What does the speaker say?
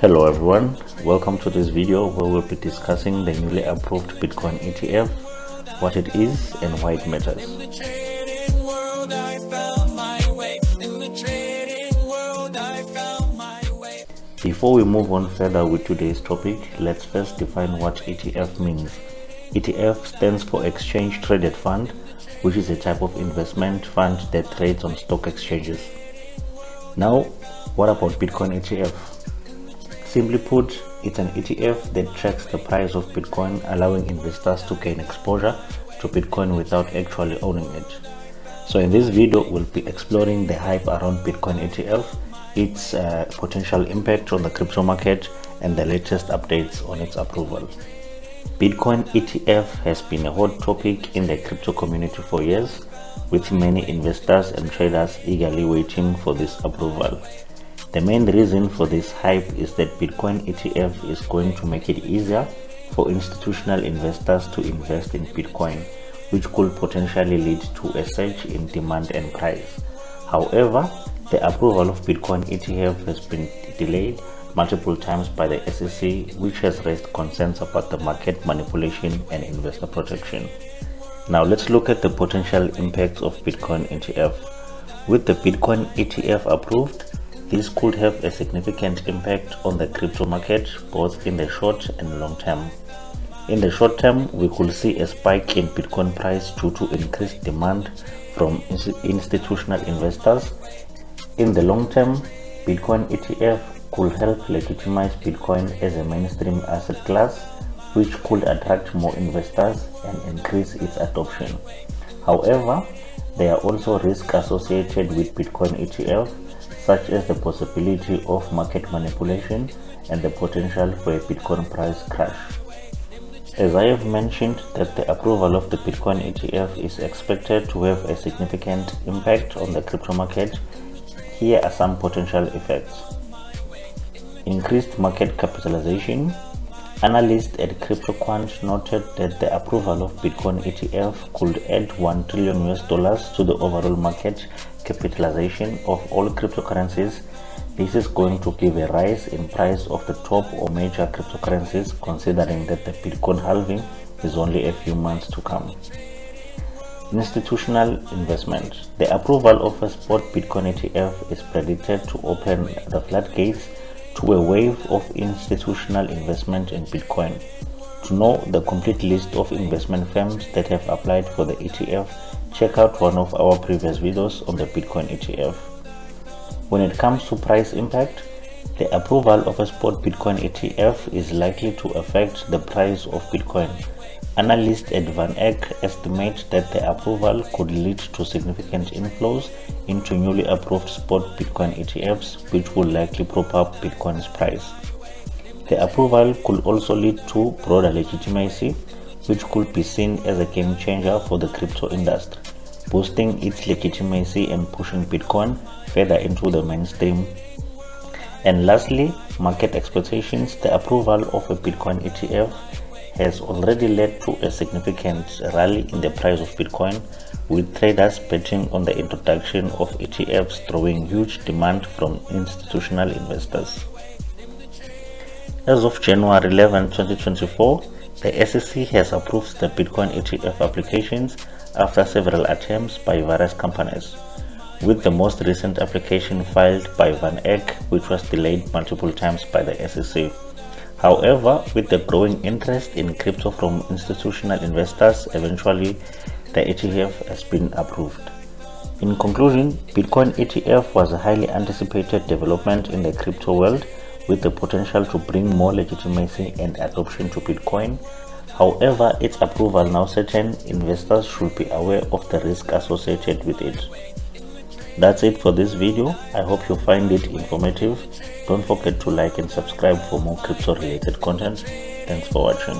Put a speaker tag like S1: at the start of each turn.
S1: Hello everyone, welcome to this video where we'll be discussing the newly approved Bitcoin ETF, what it is and why it matters. Before we move on further with today's topic, let's first define what ETF means. ETF stands for Exchange Traded Fund, which is a type of investment fund that trades on stock exchanges. Now, what about Bitcoin ETF? Simply put, it's an ETF that tracks the price of Bitcoin, allowing investors to gain exposure to Bitcoin without actually owning it. So in this video, we'll be exploring the hype around Bitcoin ETF, its potential impact on the crypto market, and the latest updates on its approval. Bitcoin ETF has been a hot topic in the crypto community for years, with many investors and traders eagerly waiting for this approval. The main reason for this hype is that Bitcoin ETF is going to make it easier for institutional investors to invest in Bitcoin, which could potentially lead to a surge in demand and price. However, the approval of Bitcoin ETF has been delayed multiple times by the SEC, which has raised concerns about the market manipulation and investor protection. Now let's look at the potential impacts of Bitcoin ETF. With the Bitcoin ETF approved, this could have a significant impact on the crypto market, both in the short and long term. In the short term, we could see a spike in Bitcoin price due to increased demand from institutional investors. In the long term, Bitcoin ETF could help legitimize Bitcoin as a mainstream asset class, which could attract more investors and increase its adoption. However, there are also risks associated with Bitcoin ETF, such as the possibility of market manipulation and the potential for a Bitcoin price crash. As I have mentioned that the approval of the Bitcoin ETF is expected to have a significant impact on the crypto market, here are some potential effects. Increased market capitalization. Analysts at CryptoQuant noted that the approval of Bitcoin ETF could add $1 trillion to the overall market capitalization of all cryptocurrencies. This is going to give a rise in price of the top or major cryptocurrencies, considering that the Bitcoin halving is only a few months to come. Institutional investment. The approval of a spot Bitcoin ETF is predicted to open the floodgates to a wave of institutional investment in Bitcoin. To know the complete list of investment firms that have applied for the ETF, check out one of our previous videos on the Bitcoin ETF. When it comes to price impact, the approval of a spot Bitcoin ETF is likely to affect the price of Bitcoin. Analysts at VanEck estimate that the approval could lead to significant inflows into newly approved spot Bitcoin ETFs, which will likely prop up Bitcoin's price. The approval could also lead to broader legitimacy, which could be seen as a game changer for the crypto industry, boosting its legitimacy and pushing Bitcoin further into the mainstream. And lastly, market expectations. The approval of a Bitcoin ETF has already led to a significant rally in the price of Bitcoin, with traders betting on the introduction of ETFs drawing huge demand from institutional investors. As of January 11, 2024, the SEC has approved the Bitcoin ETF applications after several attempts by various companies, with the most recent application filed by VanEck, which was delayed multiple times by the SEC. However, with the growing interest in crypto from institutional investors, eventually the ETF has been approved. In conclusion, Bitcoin ETF was a highly anticipated development in the crypto world, with the potential to bring more legitimacy and adoption to Bitcoin. However, its approval now certain investors should be aware of the risk associated with it. That's it for this video. I hope you find it informative. Don't forget to like and subscribe for more crypto related content. Thanks for watching.